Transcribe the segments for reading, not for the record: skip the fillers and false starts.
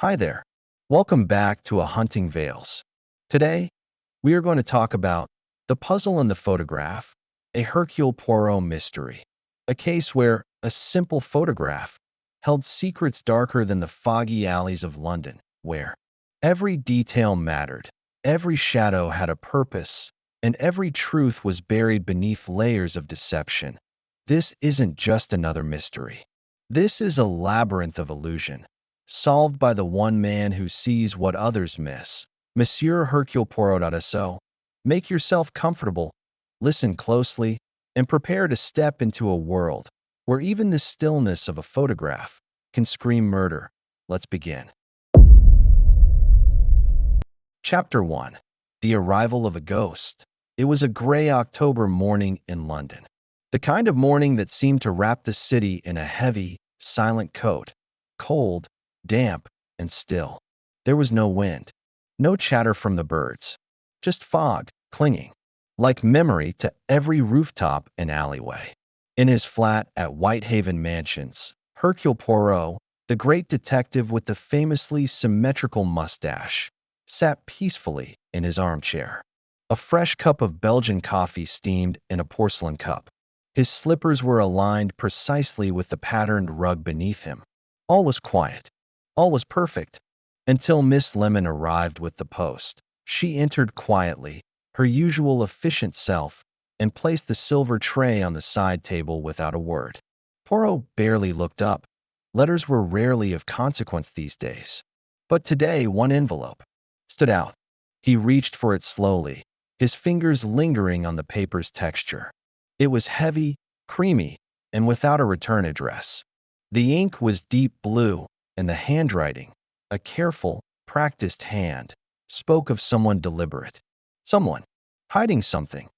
Hi there. Welcome back to A Hunting Veils. Today, we are going to talk about The Puzzle in the Photograph, a Hercule Poirot mystery. A case where a simple photograph held secrets darker than the foggy alleys of London, where every detail mattered, every shadow had a purpose, and every truth was buried beneath layers of deception. This isn't just another mystery. This is a labyrinth of illusion, solved by the one man who sees what others miss. Monsieur Hercule Poirot. So, make yourself comfortable, listen closely, and prepare to step into a world where even the stillness of a photograph can scream murder. Let's begin. Chapter 1. The Arrival of a Ghost. It was a gray October morning in London. The kind of morning that seemed to wrap the city in a heavy, silent coat. Cold, damp, and still. There was no wind, no chatter from the birds, just fog clinging, like memory, to every rooftop and alleyway. In his flat at Whitehaven Mansions, Hercule Poirot, the great detective with the famously symmetrical mustache, sat peacefully in his armchair. A fresh cup of Belgian coffee steamed in a porcelain cup. His slippers were aligned precisely with the patterned rug beneath him. All was quiet. All was perfect, until Miss Lemon arrived with the post. She entered quietly, her usual efficient self, and placed the silver tray on the side table without a word. Poirot barely looked up. Letters were rarely of consequence these days. But today one envelope stood out. He reached for it slowly, his fingers lingering on the paper's texture. It was heavy, creamy, and without a return address. The ink was deep blue, and the handwriting, a careful, practiced hand, spoke of someone deliberate. Someone hiding something.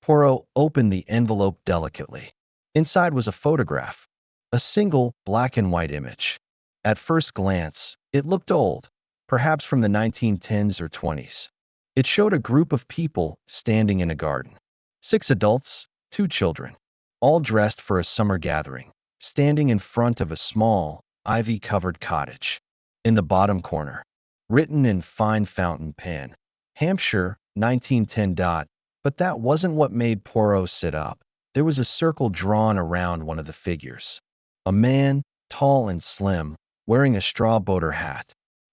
Poirot opened the envelope delicately. Inside was a photograph, a single black and white image. At first glance, it looked old, perhaps from the 1910s or 20s. It showed a group of people standing in a garden. 6 adults, 2 children, all dressed for a summer gathering, standing in front of a small, ivy-covered cottage. In the bottom corner, written in fine fountain pen, Hampshire, 1910. But that wasn't what made Poirot sit up. There was a circle drawn around one of the figures. A man, tall and slim, wearing a straw boater hat.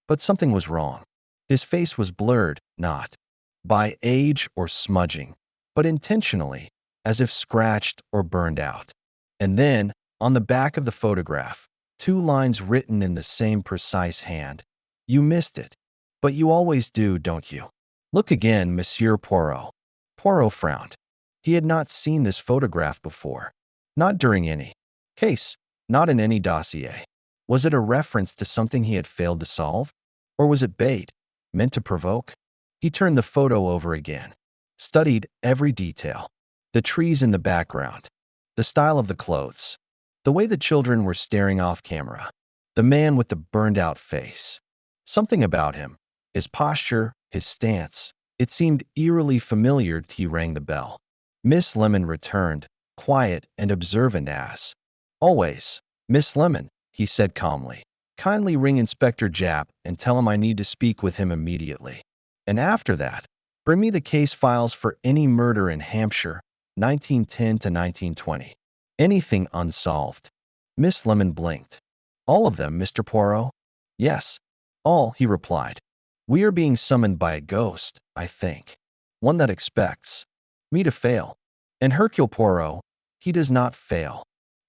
But something was wrong. His face was blurred, not by age or smudging, but intentionally, as if scratched or burned out. And then, on the back of the photograph, 2 lines written in the same precise hand. You missed it. But you always do, don't you? Look again, Monsieur Poirot. Poirot frowned. He had not seen this photograph before. Not during any case, not in any dossier. Was it a reference to something he had failed to solve? Or was it bait, meant to provoke? He turned the photo over again, studied every detail. The trees in the background, the style of the clothes, the way the children were staring off camera, the man with the burned-out face. Something about him, his posture, his stance, it seemed eerily familiar. He rang the bell. Miss Lemon returned, quiet and observant as always. Miss Lemon, he said calmly, kindly ring Inspector Japp and tell him I need to speak with him immediately. And after that, bring me the case files for any murder in Hampshire, 1910 to 1920. Anything unsolved. Miss Lemon blinked. All of them, Mr. Poirot? Yes, all, he replied. We are being summoned by a ghost, I think. One that expects me to fail. And Hercule Poirot, he does not fail.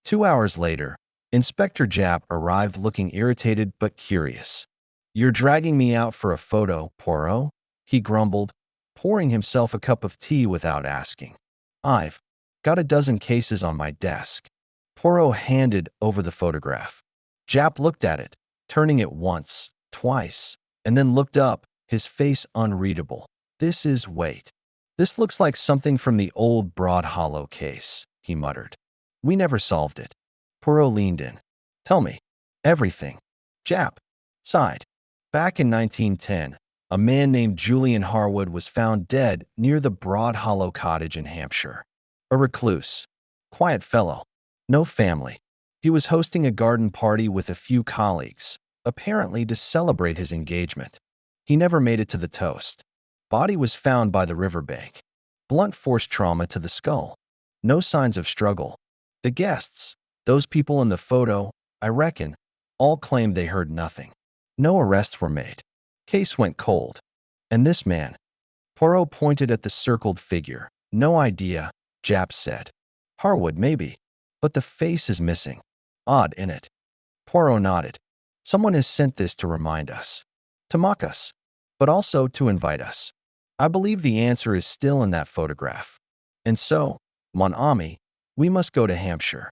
2 hours later, Inspector Japp arrived looking irritated but curious. You're dragging me out for a photo, Poirot? He grumbled, pouring himself a cup of tea without asking. I've got a dozen cases on my desk. Poirot handed over the photograph. Japp looked at it, turning it once, twice, and then looked up, his face unreadable. Wait. This looks like something from the old Broad Hollow case, he muttered. We never solved it. Poirot leaned in. Tell me. Everything. Japp sighed. Back in 1910, a man named Julian Harwood was found dead near the Broad Hollow cottage in Hampshire. A recluse. Quiet fellow. No family. He was hosting a garden party with a few colleagues. apparently to celebrate his engagement. He never made it to the toast. Body was found by the riverbank. Blunt force trauma to the skull. No signs of struggle. The guests, those people in the photo, I reckon, all claimed they heard nothing. No arrests were made. Case went cold. And this man? Poirot pointed at the circled figure. No idea, Jap said. Harwood, maybe. But the face is missing. Odd, innit? Poirot nodded. Someone has sent this to remind us. To mock us. But also to invite us. I believe the answer is still in that photograph. And so, mon ami, we must go to Hampshire.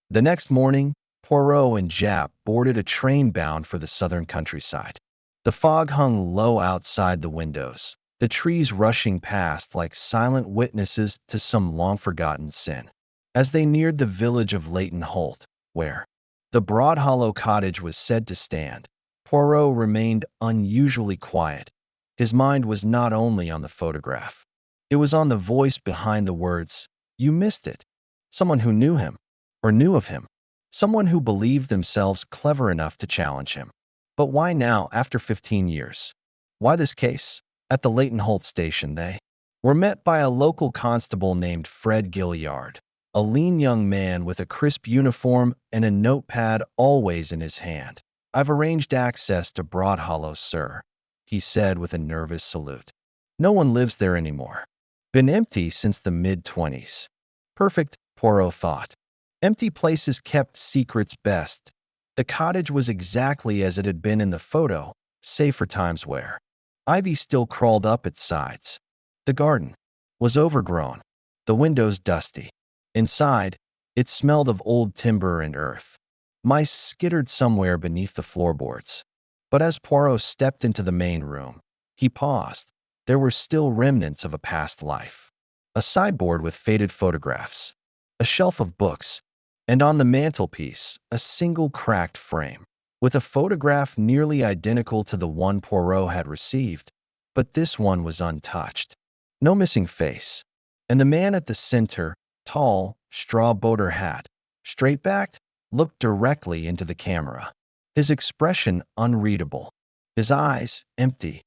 The next morning, Poirot and Jap boarded a train bound for the southern countryside. The fog hung low outside the windows, the trees rushing past like silent witnesses to some long-forgotten sin. As they neared the village of Leighton Holt, where the broad hollow cottage was said to stand, Poirot remained unusually quiet. His mind was not only on the photograph. It was on the voice behind the words, "You missed it." Someone who knew him, or knew of him. Someone who believed themselves clever enough to challenge him. But why now, after 15 years? Why this case? At the Leighton Holt station, they were met by a local constable named Fred Gilliard, a lean young man with a crisp uniform and a notepad always in his hand. "I've arranged access to Broad Hollow, sir," he said with a nervous salute. "No one lives there anymore. Been empty since the mid-20s. Perfect, Poirot thought. Empty places kept secrets best. The cottage was exactly as it had been in the photo, save for times where ivy still crawled up its sides. The garden was overgrown, the windows dusty. Inside, it smelled of old timber and earth. Mice skittered somewhere beneath the floorboards. But as Poirot stepped into the main room, he paused. There were still remnants of a past life. A sideboard with faded photographs, a shelf of books, and on the mantelpiece, a single cracked frame, with a photograph nearly identical to the one Poirot had received, but this one was untouched. No missing face. And the man at the center, tall, straw-boater hat, straight-backed, looked directly into the camera. His expression unreadable. His eyes empty.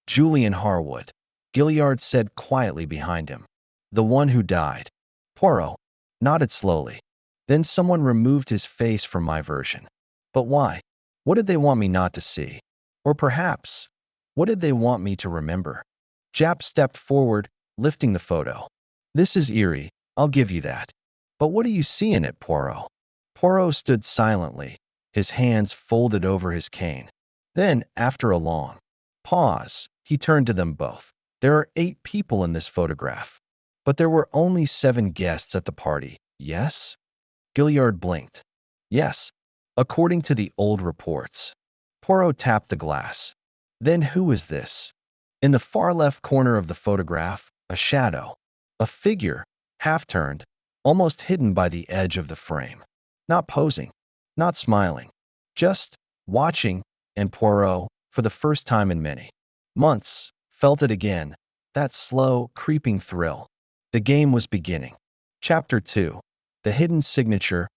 "Julian Harwood," Gilliard said quietly behind him. "The one who died." Poirot nodded slowly. Then someone removed his face from my version. But why? What did they want me not to see? Or perhaps, what did they want me to remember? Jap stepped forward, lifting the photo. "This is eerie, I'll give you that. But what do you see in it, Poirot?" Poirot stood silently, his hands folded over his cane. Then, after a long pause, he turned to them both. "There are 8 people in this photograph. But there were only 7 guests at the party, yes?" Gilliard blinked. "Yes, according to the old reports." Poirot tapped the glass. "Then who is this?" In the far left corner of the photograph, a shadow. A figure, half-turned, almost hidden by the edge of the frame. Not posing, not smiling, just watching, and Poirot, for the first time in many months, felt it again, that slow, creeping thrill. The game was beginning. Chapter 2. The hidden signature.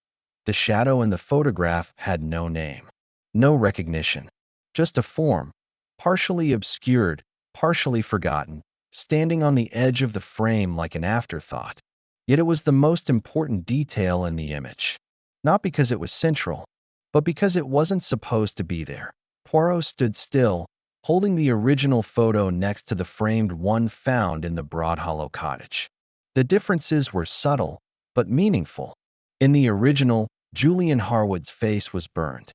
The shadow in the photograph had no name, no recognition, just a form, partially obscured, partially forgotten, standing on the edge of the frame like an afterthought. Yet it was the most important detail in the image. Not because it was central, but because it wasn't supposed to be there. Poirot stood still, holding the original photo next to the framed one found in the Broad Hollow cottage. The differences were subtle, but meaningful. In the original, Julian Harwood's face was burned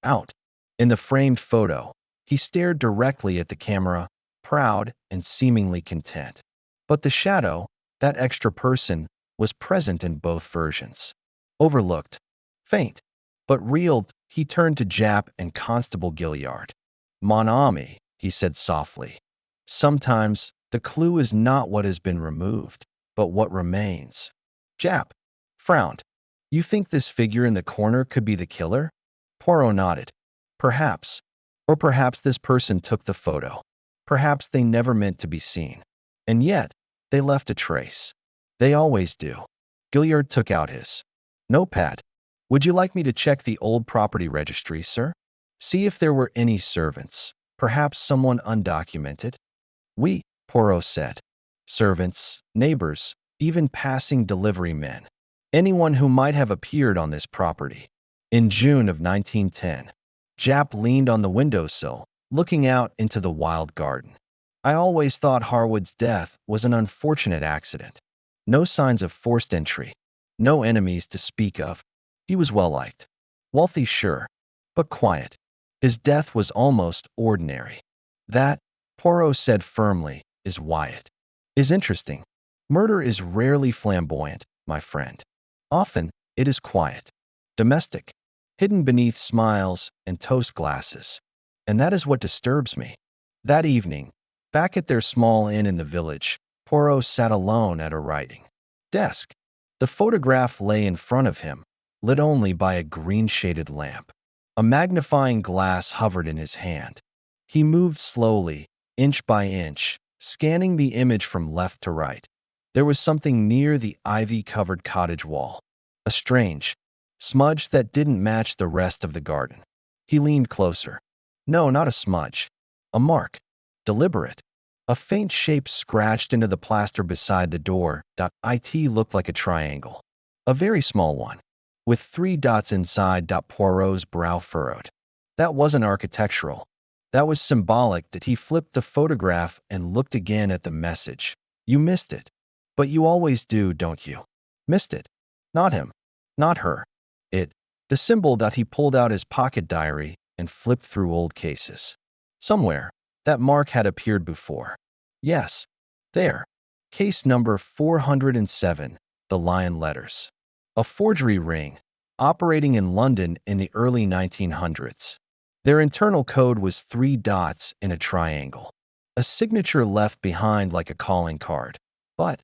out. In the framed photo, he stared directly at the camera, proud and seemingly content. But the shadow, that extra person, was present in both versions. Overlooked, faint, but real. He turned to Jap and Constable Gilliard. "Mon ami," he said softly. "Sometimes the clue is not what has been removed, but what remains." Jap frowned. "You think this figure in the corner could be the killer?" Poirot nodded. "Perhaps. Or perhaps this person took the photo. Perhaps they never meant to be seen. And yet, they left a trace. They always do." Gilliard took out his notepad. "Would you like me to check the old property registry, sir?" See if there were any servants, perhaps someone undocumented. Oui, Poirot said. Servants, neighbors, even passing delivery men. Anyone who might have appeared on this property. In June of 1910, Japp leaned on the windowsill, looking out into the wild garden. I always thought Harwood's death was an unfortunate accident. No signs of forced entry. No enemies to speak of. He was well liked. Wealthy, sure, but quiet. His death was almost ordinary. That, Poirot said firmly, is Wyatt. Is interesting. Murder is rarely flamboyant, my friend. Often, it is quiet, domestic, hidden beneath smiles and toast glasses. And that is what disturbs me. That evening, back at their small inn in the village, Poirot sat alone at a writing desk. The photograph lay in front of him, lit only by a green-shaded lamp. A magnifying glass hovered in his hand. He moved slowly, inch by inch, scanning the image from left to right. There was something near the ivy-covered cottage wall, a strange smudge that didn't match the rest of the garden. He leaned closer. No, not a smudge. A mark. Deliberate. A faint shape scratched into the plaster beside the door. It looked like a triangle. A very small one, with 3 dots inside. Poirot's brow furrowed. That wasn't architectural. That was symbolic. He flipped the photograph and looked again at the message. You missed it. But you always do, don't you? Missed it. Not him. Not her. It. The symbol. He pulled out his pocket diary and flipped through old cases. Somewhere, that mark had appeared before. Yes. There. Case number 407, the lion letters. A forgery ring, operating in London in the early 1900s. Their internal code was 3 dots in a triangle. A signature left behind like a calling card. But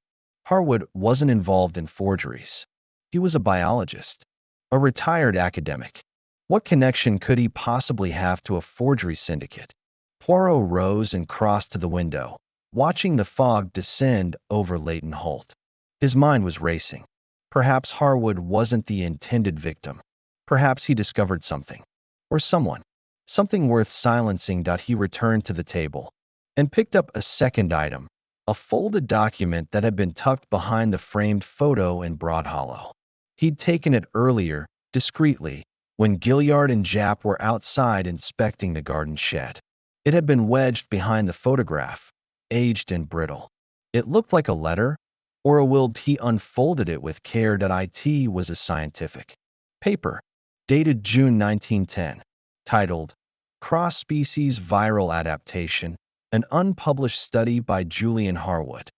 Harwood wasn't involved in forgeries. He was a biologist, a retired academic. What connection could he possibly have to a forgery syndicate? Poirot rose and crossed to the window, watching the fog descend over Leighton Holt. His mind was racing. Perhaps Harwood wasn't the intended victim. Perhaps he discovered something. Or someone. Something worth silencing. He returned to the table and picked up a second item, a folded document that had been tucked behind the framed photo in Broadhollow. He'd taken it earlier, discreetly, when Gilliard and Japp were outside inspecting the garden shed. It had been wedged behind the photograph, aged and brittle. It looked like a letter or a will. He unfolded it with care. It was a scientific paper, dated June 1910, titled Cross-Species Viral Adaptation, an unpublished study by Julian Harwood.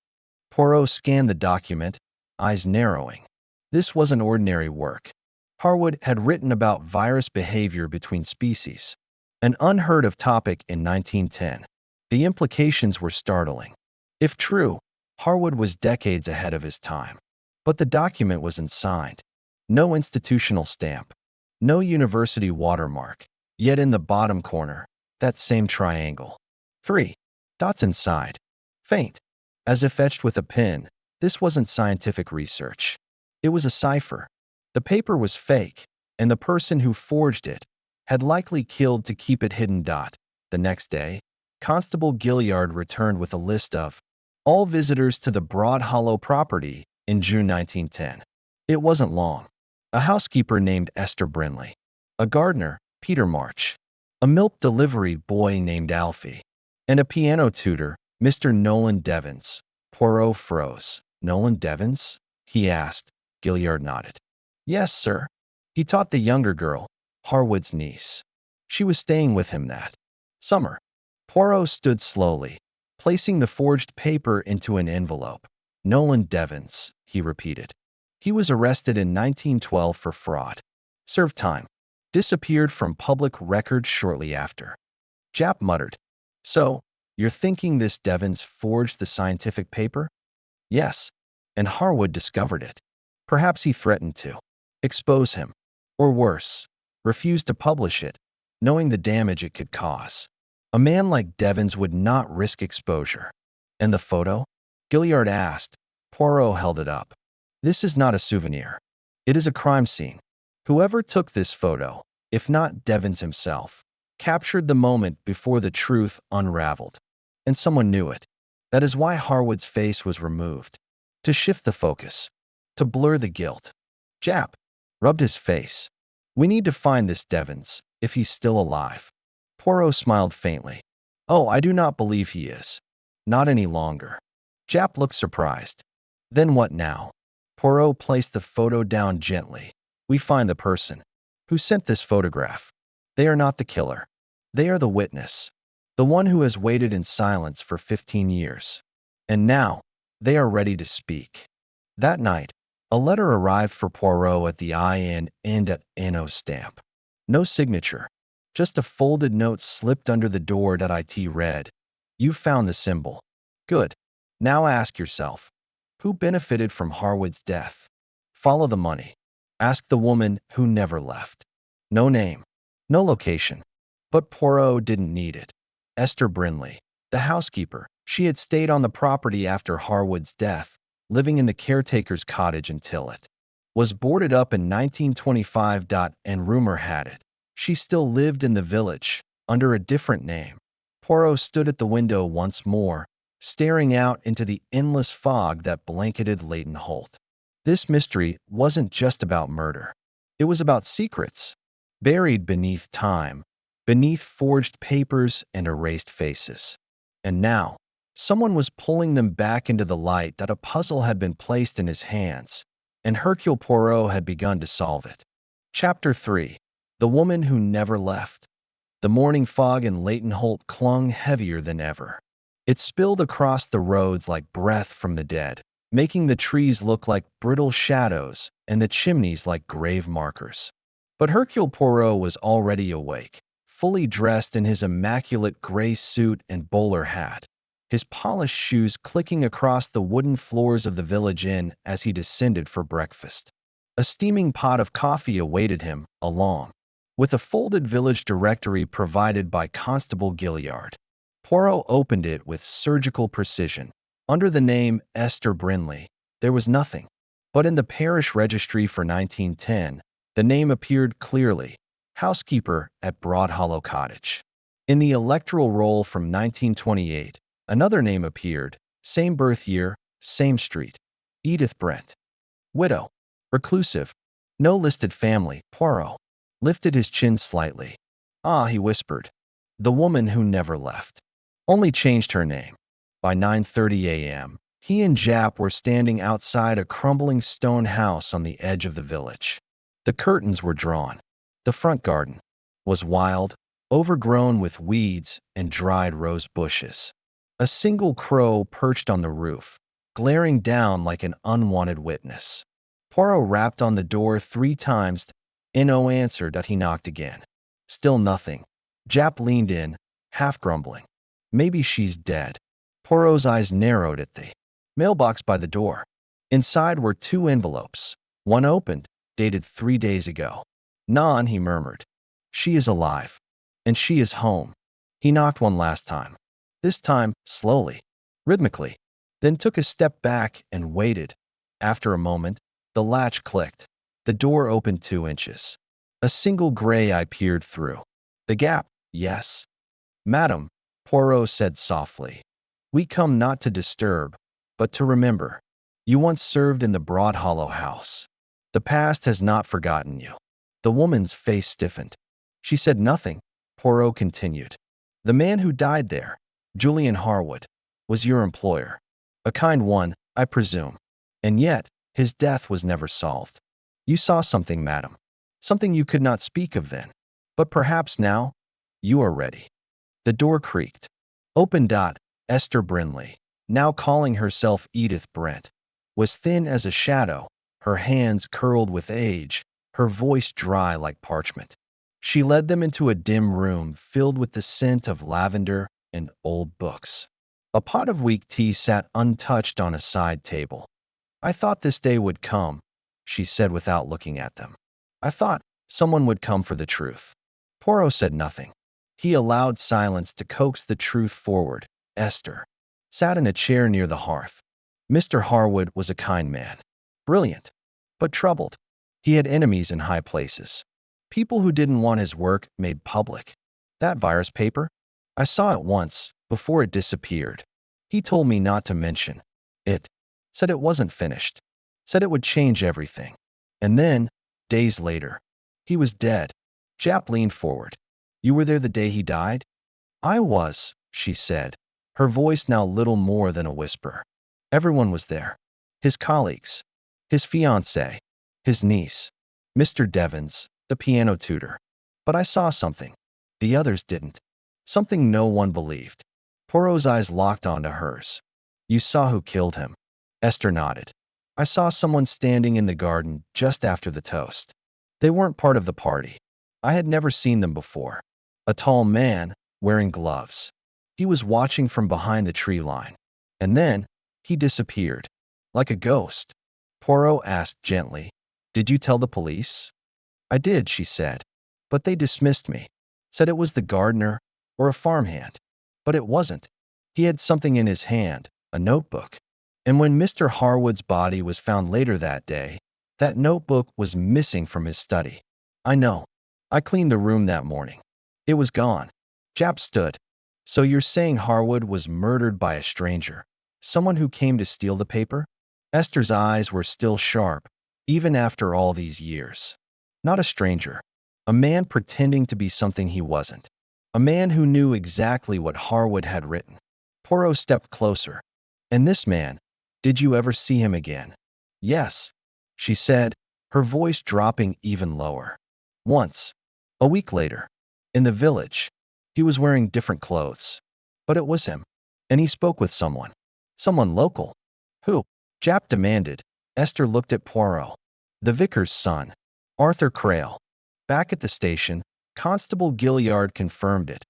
Poirot scanned the document, eyes narrowing. This wasn't ordinary work. Harwood had written about virus behavior between species, an unheard-of topic in 1910. The implications were startling. If true, Harwood was decades ahead of his time. But the document wasn't signed. No institutional stamp. No university watermark. Yet in the bottom corner, that same triangle. 3 dots inside. Faint. As if etched with a pen. This wasn't scientific research. It was a cipher. The paper was fake, and the person who forged it had likely killed to keep it hidden. The next day, Constable Gilliard returned with a list of all visitors to the Broadhollow property in June 1910. It wasn't long. A housekeeper named Esther Brinley, a gardener, Peter March, a milk delivery boy named Alfie, and a piano tutor, Mr. Nolan Devons. Poirot froze. Nolan Devons? He asked. Gilliard nodded. Yes, sir. He taught the younger girl, Harwood's niece. She was staying with him that summer. Poirot stood slowly, placing the forged paper into an envelope. Nolan Devons, he repeated. He was arrested in 1912 for fraud. Served time. Disappeared from public records shortly after. Japp muttered. So, you're thinking this Devons forged the scientific paper? Yes. And Harwood discovered it. Perhaps he threatened to expose him. Or worse, refuse to publish it, knowing the damage it could cause. A man like Devons would not risk exposure. And the photo? Gilliard asked. Poirot held it up. This is not a souvenir. It is a crime scene. Whoever took this photo, if not Devons himself, captured the moment before the truth unraveled. And someone knew it. That is why Harwood's face was removed. To shift the focus. To blur the guilt. Jap rubbed his face. We need to find this Devons, if he's still alive. Poirot smiled faintly. Oh, I do not believe he is. Not any longer. Jap looked surprised. Then what now? Poirot placed the photo down gently. We find the person who sent this photograph. They are not the killer. They are the witness. The one who has waited in silence for 15 years. And now, they are ready to speak. That night, a letter arrived for Poirot at the IN end at NO stamp. No signature. Just a folded note slipped under the door that IT read. You found the symbol. Good. Now ask yourself, who benefited from Harwood's death? Follow the money. Ask the woman who never left. No name. No location. But Poirot didn't need it. Esther Brinley, the housekeeper, she had stayed on the property after Harwood's death, living in the caretaker's cottage until it was boarded up in 1925. And rumor had it she still lived in the village, under a different name. Poirot stood at the window once more, staring out into the endless fog that blanketed Leighton Holt. This mystery wasn't just about murder. It was about secrets, buried beneath time, beneath forged papers and erased faces. And now, someone was pulling them back into the light that a puzzle had been placed in his hands, and Hercule Poirot had begun to solve it. Chapter 3. The Woman Who Never Left. The morning fog in Leighton Holt clung heavier than ever. It spilled across the roads like breath from the dead, making the trees look like brittle shadows and the chimneys like grave markers. But Hercule Poirot was already awake, fully dressed in his immaculate gray suit and bowler hat, his polished shoes clicking across the wooden floors of the village inn as he descended for breakfast. A steaming pot of coffee awaited him, along with a folded village directory provided by Constable Gilliard. Poirot opened it with surgical precision. Under the name Esther Brinley, there was nothing. But in the parish registry for 1910, the name appeared clearly: housekeeper at Broadhollow Cottage. In the electoral roll from 1928, another name appeared, same birth year, same street: Edith Brent. Widow. Reclusive. No listed family. Poirot lifted his chin slightly. Ah, he whispered. The woman who never left. Only changed her name. By 9:30 a.m., he and Jap were standing outside a crumbling stone house on the edge of the village. The curtains were drawn. The front garden was wild, overgrown with weeds and dried rose bushes. A single crow perched on the roof, glaring down like an unwanted witness. Poirot rapped on the door 3 times. No answer. He knocked again. Still nothing. Jap leaned in, half grumbling. Maybe she's dead. Poirot's eyes narrowed at the mailbox by the door. Inside were 2 envelopes. One opened, dated 3 days ago. Non, he murmured. She is alive. And she is home. He knocked one last time. This time, slowly, rhythmically, then took a step back and waited. After a moment, the latch clicked. The door opened 2 inches. A single gray eye peered through the gap. Yes. Madam, Poirot said softly. We come not to disturb, but to remember. You once served in the Broadhollow house. The past has not forgotten you. The woman's face stiffened. She said nothing. Poirot continued. The man who died there, Julian Harwood, was your employer. A kind one, I presume. And yet, his death was never solved. You saw something, madam. Something you could not speak of then. But perhaps now, you are ready. The door creaked. Open. Esther Brinley, now calling herself Edith Brent, was thin as a shadow, her hands curled with age, her voice dry like parchment. She led them into a dim room filled with the scent of lavender and old books. A pot of weak tea sat untouched on a side table. I thought this day would come, she said without looking at them. I thought someone would come for the truth. Poirot said nothing. He allowed silence to coax the truth forward. Esther sat in a chair near the hearth. Mr. Harwood was a kind man, brilliant, but troubled. He had enemies in high places, people who didn't want his work made public. That virus paper? I saw it once, before it disappeared. He told me not to mention it. Said it wasn't finished. Said it would change everything. And then, days later, he was dead. Jap leaned forward. You were there the day he died? I was, she said, her voice now little more than a whisper. Everyone was there. His colleagues, his fiancée, his niece, Mr. Devons, the piano tutor. But I saw something. The others didn't. Something no one believed. Poirot's eyes locked onto hers. You saw who killed him. Esther nodded. I saw someone standing in the garden just after the toast. They weren't part of the party. I had never seen them before. A tall man, wearing gloves. He was watching from behind the tree line. And then, he disappeared. Like a ghost. Poirot asked gently, Did you tell the police? I did, she said. But they dismissed me. Said it was the gardener or a farmhand. But it wasn't. He had something in his hand, a notebook. And when Mr. Harwood's body was found later that day, that notebook was missing from his study. I know. I cleaned the room that morning. It was gone. Jap stood. So you're saying Harwood was murdered by a stranger? Someone who came to steal the paper? Esther's eyes were still sharp, even after all these years. Not a stranger. A man pretending to be something he wasn't. A man who knew exactly what Harwood had written. Poirot stepped closer. And this man, did you ever see him again? Yes, she said, her voice dropping even lower. Once. A week later. In the village. He was wearing different clothes. But it was him. And he spoke with someone. Someone local. Who? Jap demanded. Esther looked at Poirot. The vicar's son. Arthur Crail. Back at the station, Constable Gilliard confirmed it.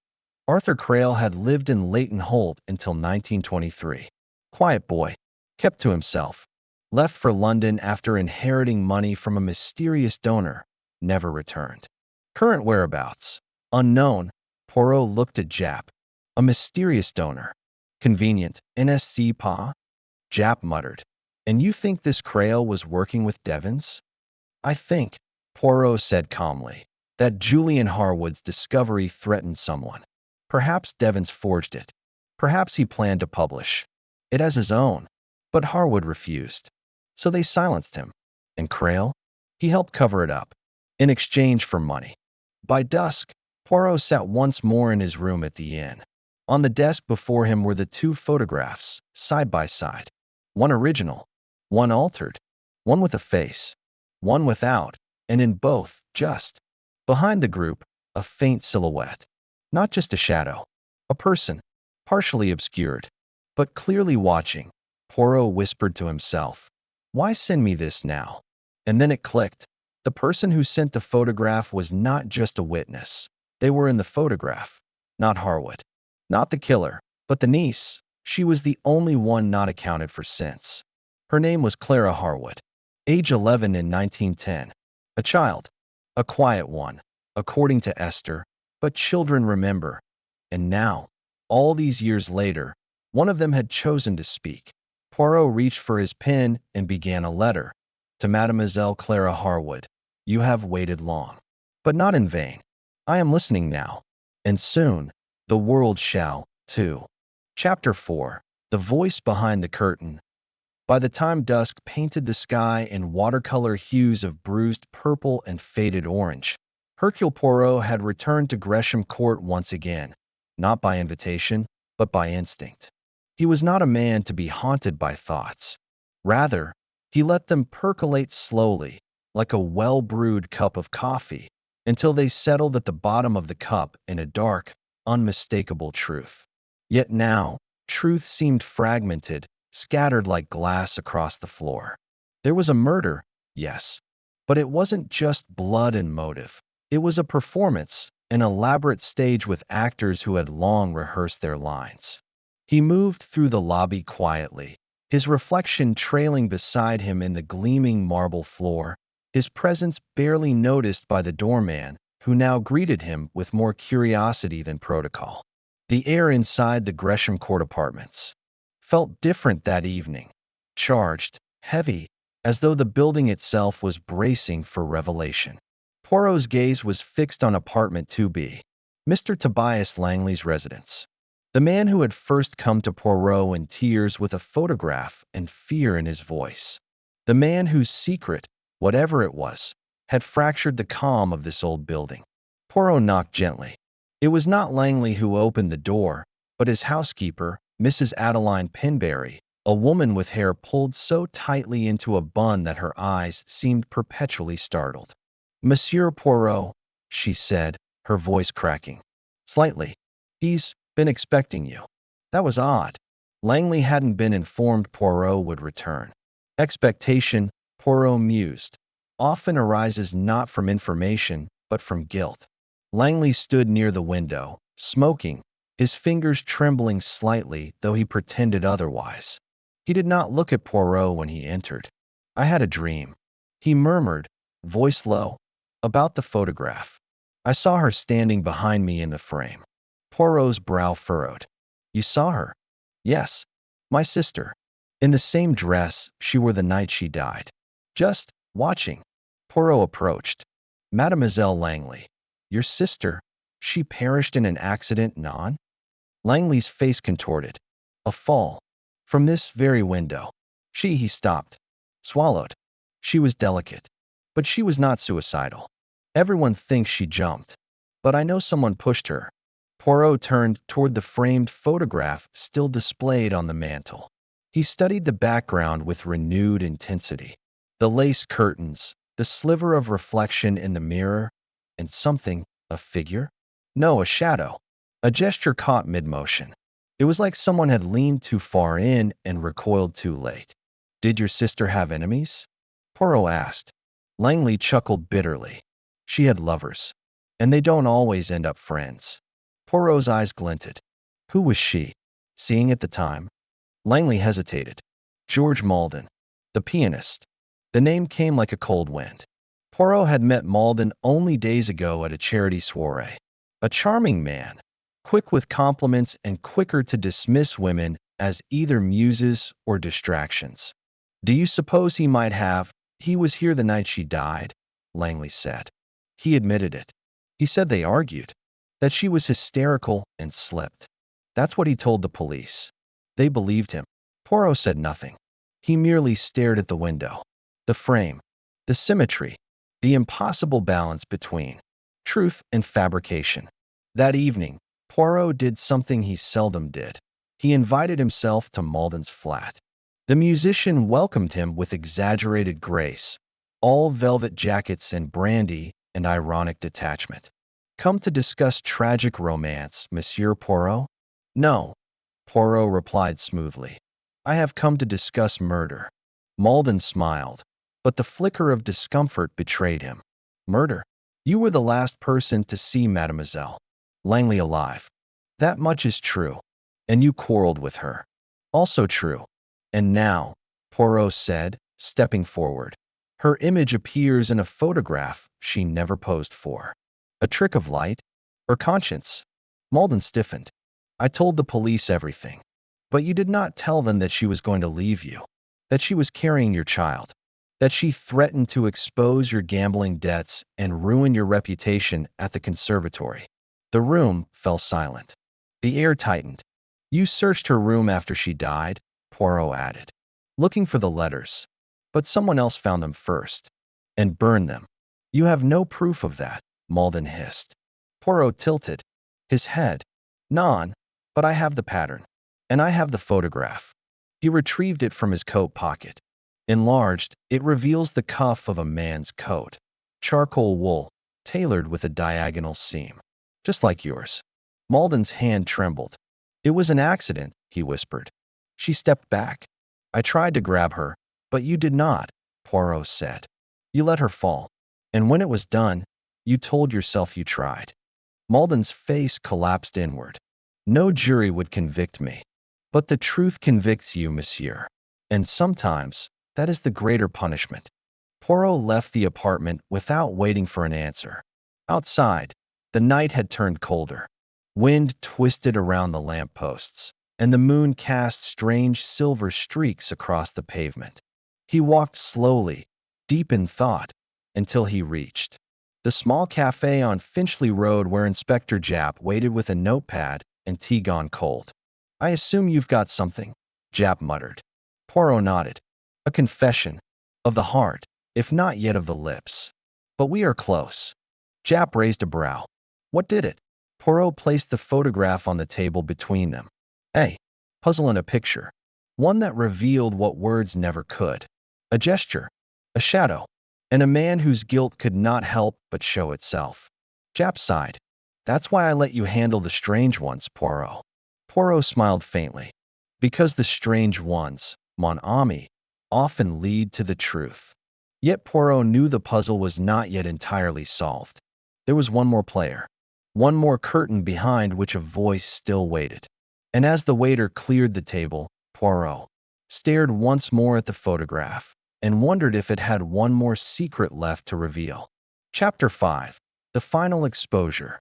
Arthur Crail had lived in Leighton Holt until 1923. Quiet boy. Kept to himself. Left for London after inheriting money from a mysterious donor. Never returned. Current whereabouts. Unknown. Poirot looked at Jap. A mysterious donor. Convenient. NSC Pa? Jap muttered. And you think this Crail was working with Devons? I think, Poirot said calmly, that Julian Harwood's discovery threatened someone. Perhaps Devons forged it. Perhaps he planned to publish it as his own. But Harwood refused. So they silenced him. And Crail? He helped cover it up. In exchange for money. By dusk, Poirot sat once more in his room at the inn. On the desk before him were the two photographs, side by side. One original. One altered. One with a face. One without. And in both, just behind the group, a faint silhouette. Not just a shadow. A person. Partially obscured. But clearly watching. Poirot whispered to himself. Why send me this now? And then it clicked. The person who sent the photograph was not just a witness. They were in the photograph. Not Harwood. Not the killer, but the niece. She was the only one not accounted for since. Her name was Clara Harwood. Age 11 in 1910. A child. A quiet one, according to Esther, but children remember. And now, all these years later, one of them had chosen to speak. Poirot reached for his pen and began a letter. To Mademoiselle Clara Harwood. You have waited long. But not in vain. I am listening now. And soon, the world shall, too. Chapter 4. The Voice Behind the Curtain. By the time dusk painted the sky in watercolor hues of bruised purple and faded orange, Hercule Poirot had returned to Gresham Court once again, not by invitation, but by instinct. He was not a man to be haunted by thoughts. Rather, he let them percolate slowly, like a well-brewed cup of coffee, until they settled at the bottom of the cup in a dark, unmistakable truth. Yet now, truth seemed fragmented, scattered like glass across the floor. There was a murder, yes, but it wasn't just blood and motive. It was a performance, an elaborate stage with actors who had long rehearsed their lines. He moved through the lobby quietly, his reflection trailing beside him in the gleaming marble floor, his presence barely noticed by the doorman, who now greeted him with more curiosity than protocol. The air inside the Gresham Court apartments felt different that evening, charged, heavy, as though the building itself was bracing for revelation. Poirot's gaze was fixed on apartment 2B. Mr. Tobias Langley's residence. The man who had first come to Poirot in tears with a photograph and fear in his voice. The man whose secret, whatever it was, had fractured the calm of this old building. Poirot knocked gently. It was not Langley who opened the door, but his housekeeper, Mrs. Adeline Pinberry, a woman with hair pulled so tightly into a bun that her eyes seemed perpetually startled. "Monsieur Poirot," she said, her voice cracking slightly. "He's been expecting you." That was odd. Langley hadn't been informed Poirot would return. Expectation, Poirot mused, often arises not from information, but from guilt. Langley stood near the window, smoking, his fingers trembling slightly, though he pretended otherwise. He did not look at Poirot when he entered. "I had a dream," he murmured, voice low, "about the photograph. I saw her standing behind me in the frame." Poirot's brow furrowed. "You saw her?" "Yes, my sister. In the same dress she wore the night she died. Just watching." Poirot approached. "Mademoiselle Langley, your sister, she perished in an accident, non?" Langley's face contorted. "A fall. From this very window." He stopped. Swallowed. "She was delicate. But she was not suicidal. Everyone thinks she jumped. But I know someone pushed her." Poirot turned toward the framed photograph still displayed on the mantel. He studied the background with renewed intensity. The lace curtains, the sliver of reflection in the mirror, and something, a figure? No, a shadow. A gesture caught mid-motion. It was like someone had leaned too far in and recoiled too late. "Did your sister have enemies?" Poirot asked. Langley chuckled bitterly. "She had lovers. And they don't always end up friends." Poirot's eyes glinted. "Who was she? Seeing at the time?" Langley hesitated. "George Malden, the pianist." The name came like a cold wind. Poirot had met Malden only days ago at a charity soiree. A charming man, quick with compliments and quicker to dismiss women as either muses or distractions. "Do you suppose he might have? He was here the night she died," Langley said. He admitted it. He said they argued, that she was hysterical and slipped. That's what he told the police. They believed him. Poirot said nothing. He merely stared at the window. The frame, the symmetry, the impossible balance between truth and fabrication. That evening, Poirot did something he seldom did. He invited himself to Malden's flat. The musician welcomed him with exaggerated grace, all velvet jackets and brandy and ironic detachment. "Come to discuss tragic romance, Monsieur Poirot?" "No," Poirot replied smoothly. "I have come to discuss murder." Malden smiled, but the flicker of discomfort betrayed him. "Murder? You were the last person to see Mademoiselle Langley alive." "That much is true. And you quarreled with her." "Also true. And now," Poirot said, stepping forward, "her image appears in a photograph she never posed for." "A trick of light? Or conscience?" Malden stiffened. "I told the police everything. But you did not tell them that she was going to leave you, that she was carrying your child, that she threatened to expose your gambling debts and ruin your reputation at the conservatory." The room fell silent. The air tightened. "You searched her room after she died," Poirot added, "looking for the letters. But someone else found them first and burned them." "You have no proof of that," Malden hissed. Poirot tilted his head. "None, but I have the pattern. And I have the photograph." He retrieved it from his coat pocket. Enlarged, it reveals the cuff of a man's coat. Charcoal wool, tailored with a diagonal seam. "Just like yours." Malden's hand trembled. "It was an accident," he whispered. She stepped back. "I tried to grab her, but you did not," Poirot said. "You let her fall. And when it was done, you told yourself you tried." Malden's face collapsed inward. "No jury would convict me. But the truth convicts you, monsieur. And sometimes, that is the greater punishment." Poirot left the apartment without waiting for an answer. Outside, the night had turned colder. Wind twisted around the lampposts, and the moon cast strange silver streaks across the pavement. He walked slowly, deep in thought, until he reached The small cafe on Finchley Road where Inspector Japp waited with a notepad and tea gone cold. "I assume you've got something," Japp muttered. Poirot nodded. "A confession. Of the heart, if not yet of the lips. But we are close." Japp raised a brow. "What did it?" Poirot placed the photograph on the table between them. "A puzzle and a picture. One that revealed what words never could. A gesture, a shadow, and a man whose guilt could not help but show itself." Japp sighed. "That's why I let you handle the strange ones, Poirot." Poirot smiled faintly. "Because the strange ones, mon ami, often lead to the truth." Yet Poirot knew the puzzle was not yet entirely solved. There was one more player, one more curtain behind which a voice still waited. And as the waiter cleared the table, Poirot stared once more at the photograph and wondered if it had one more secret left to reveal. Chapter 5. The Final Exposure.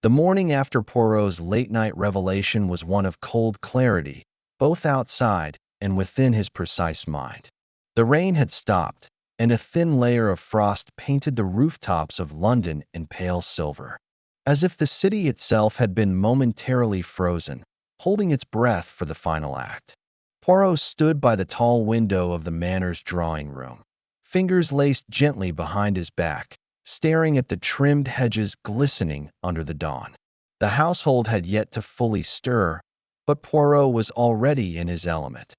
The morning after Poirot's late-night revelation was one of cold clarity, both outside and within his precise mind. The rain had stopped, and a thin layer of frost painted the rooftops of London in pale silver, as if the city itself had been momentarily frozen, holding its breath for the final act. Poirot stood by the tall window of the Manor's drawing room, fingers laced gently behind his back, staring at the trimmed hedges glistening under the dawn. The household had yet to fully stir, but Poirot was already in his element.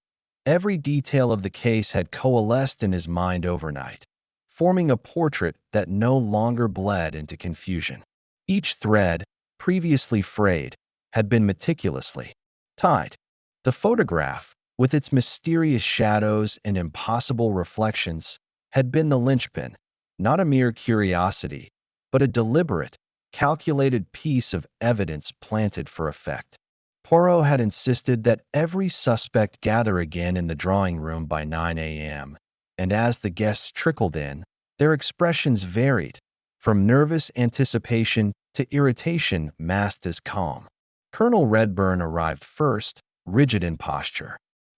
Every detail of the case had coalesced in his mind overnight, forming a portrait that no longer bled into confusion. Each thread, previously frayed, had been meticulously tied. The photograph, with its mysterious shadows and impossible reflections, had been the linchpin, not a mere curiosity, but a deliberate, calculated piece of evidence planted for effect. Poirot had insisted that every suspect gather again in the drawing room by 9 a.m., and as the guests trickled in, their expressions varied, from nervous anticipation to irritation masked as calm. Colonel Redburn arrived first, rigid in posture,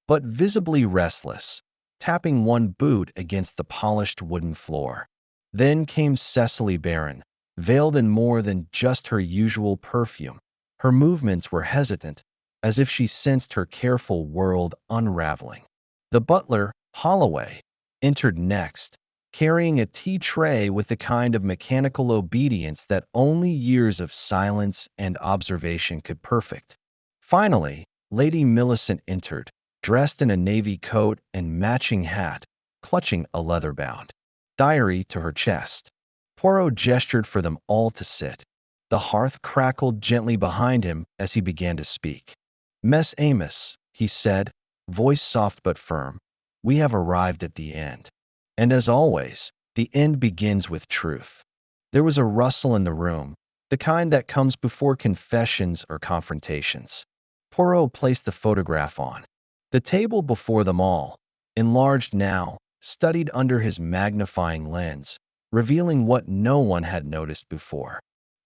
but visibly restless, tapping one boot against the polished wooden floor. Then came Cecily Barron, veiled in more than just her usual perfume. Her movements were hesitant, as if she sensed her careful world unraveling. The butler, Holloway, entered next, carrying a tea tray with the kind of mechanical obedience that only years of silence and observation could perfect. Finally, Lady Millicent entered, dressed in a navy coat and matching hat, clutching a leather-bound diary to her chest. Poirot gestured for them all to sit. The hearth crackled gently behind him as he began to speak. "Mess Amos," he said, voice soft but firm, "we have arrived at the end. And as always, the end begins with truth." There was a rustle in the room, the kind that comes before confessions or confrontations. Poirot placed the photograph on the table before them all, enlarged now, studied under his magnifying lens, revealing what no one had noticed before.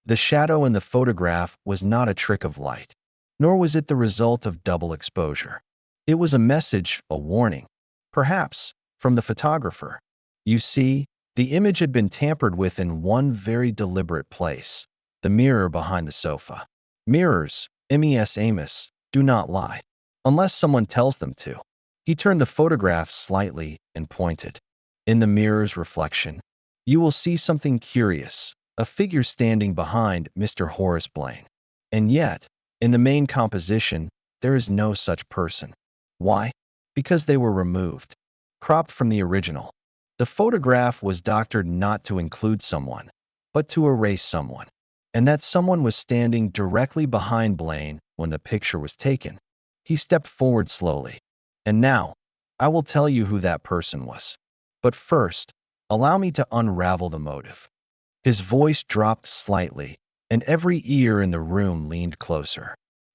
The shadow in the photograph was not a trick of light, nor was it the result of double exposure. It was a message, a warning, perhaps, from the photographer. You see, the image had been tampered with in one very deliberate place, the mirror behind the sofa. Mirrors, Mes Amos, do not lie, unless someone tells them to. He turned the photograph slightly and pointed. In the mirror's reflection, you will see something curious, a figure standing behind Mr. Horace Blaine. And yet, in the main composition, there is no such person. Why? Because they were removed, cropped from the original. The photograph was doctored not to include someone, but to erase someone. And that someone was standing directly behind Blaine when the picture was taken. He stepped forward slowly. "And now, I will tell you who that person was. But first, allow me to unravel the motive." His voice dropped slightly, and every ear in the room leaned closer.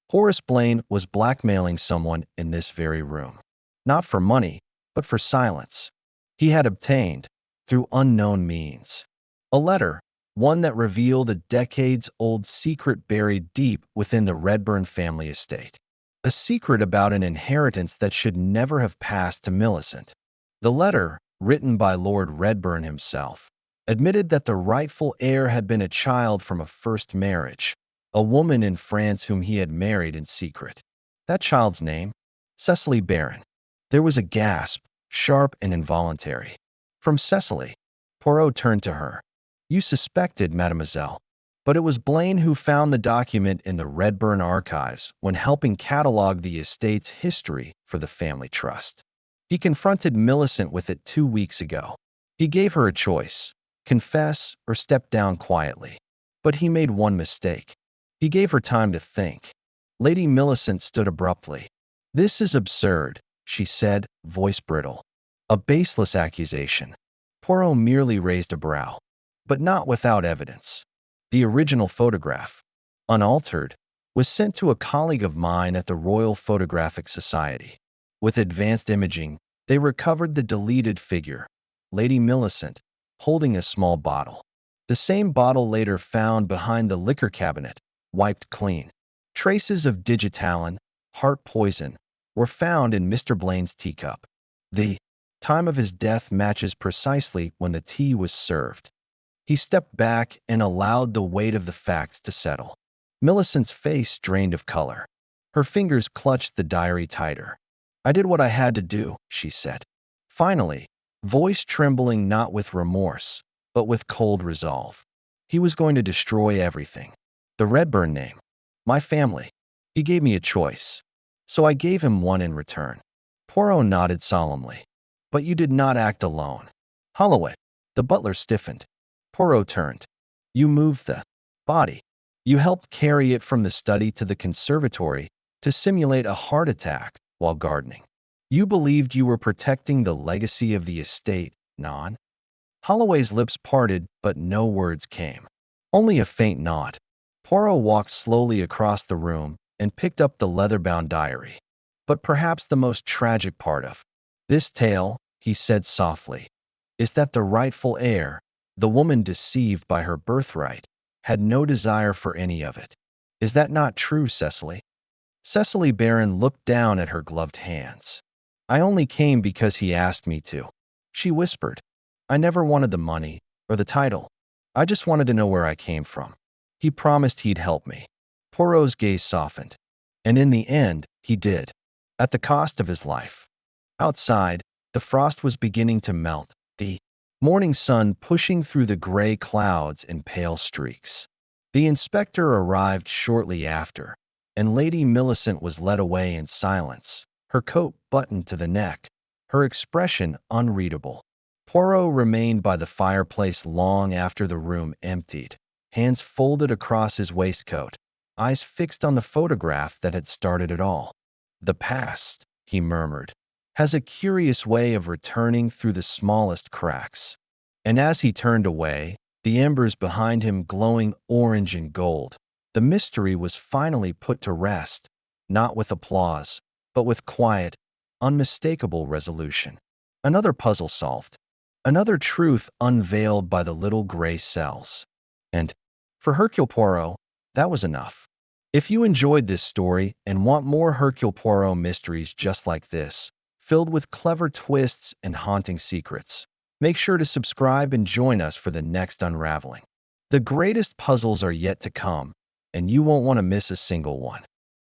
Horace Blaine was blackmailing someone in this very room. Not for money, but for silence. He had obtained, through unknown means, a letter, one that revealed a decades-old secret buried deep within the Redburn family estate. A secret about an inheritance that should never have passed to Millicent. The letter, written by Lord Redburn himself, admitted that the rightful heir had been a child from a first marriage, a woman in France whom he had married in secret. That child's name? Cecily Barron. There was a gasp, sharp and involuntary. From Cecily. Poirot turned to her. You suspected, mademoiselle. But it was Blaine who found the document in the Redburn archives when helping catalog the estate's history for the family trust. He confronted Millicent with it 2 weeks ago. He gave her a choice, confess or step down quietly. But he made one mistake. He gave her time to think. Lady Millicent stood abruptly. This is absurd, she said, voice brittle. A baseless accusation. Poirot merely raised a brow, but not without evidence. The original photograph, unaltered, was sent to a colleague of mine at the Royal Photographic Society. With advanced imaging, they recovered the deleted figure, Lady Millicent, holding a small bottle. The same bottle later found behind the liquor cabinet, wiped clean. Traces of digitalin, heart poison, were found in Mr. Blaine's teacup. The time of his death matches precisely when the tea was served. He stepped back and allowed the weight of the facts to settle. Millicent's face drained of color. Her fingers clutched the diary tighter. I did what I had to do, she said. Finally, voice trembling not with remorse, but with cold resolve. He was going to destroy everything. The Redburn name. My family. He gave me a choice. So I gave him one in return. Poirot nodded solemnly. But you did not act alone. Holloway. The butler stiffened. Poirot turned. You moved the body. You helped carry it from the study to the conservatory to simulate a heart attack while gardening. You believed you were protecting the legacy of the estate, non? Holloway's lips parted, but no words came. Only a faint nod. Poirot walked slowly across the room and picked up the leather-bound diary. But perhaps the most tragic part of this tale, he said softly, is that the rightful heir, the woman deceived by her birthright, had no desire for any of it. Is that not true, Cecily? Cecily Barron looked down at her gloved hands. I only came because he asked me to. She whispered. I never wanted the money or the title. I just wanted to know where I came from. He promised he'd help me. Poirot's gaze softened. And in the end, he did. At the cost of his life. Outside, the frost was beginning to melt, the morning sun pushing through the gray clouds in pale streaks. The inspector arrived shortly after, and Lady Millicent was led away in silence, her coat buttoned to the neck, her expression unreadable. Poirot remained by the fireplace long after the room emptied, hands folded across his waistcoat, eyes fixed on the photograph that had started it all. The past, he murmured, has a curious way of returning through the smallest cracks. And as he turned away, the embers behind him glowing orange and gold, the mystery was finally put to rest, not with applause, but with quiet, unmistakable resolution. Another puzzle solved. Another truth unveiled by the little gray cells. And, for Hercule Poirot, that was enough. If you enjoyed this story and want more Hercule Poirot mysteries just like this, filled with clever twists and haunting secrets, make sure to subscribe and join us for the next unraveling. The greatest puzzles are yet to come, and you won't want to miss a single one.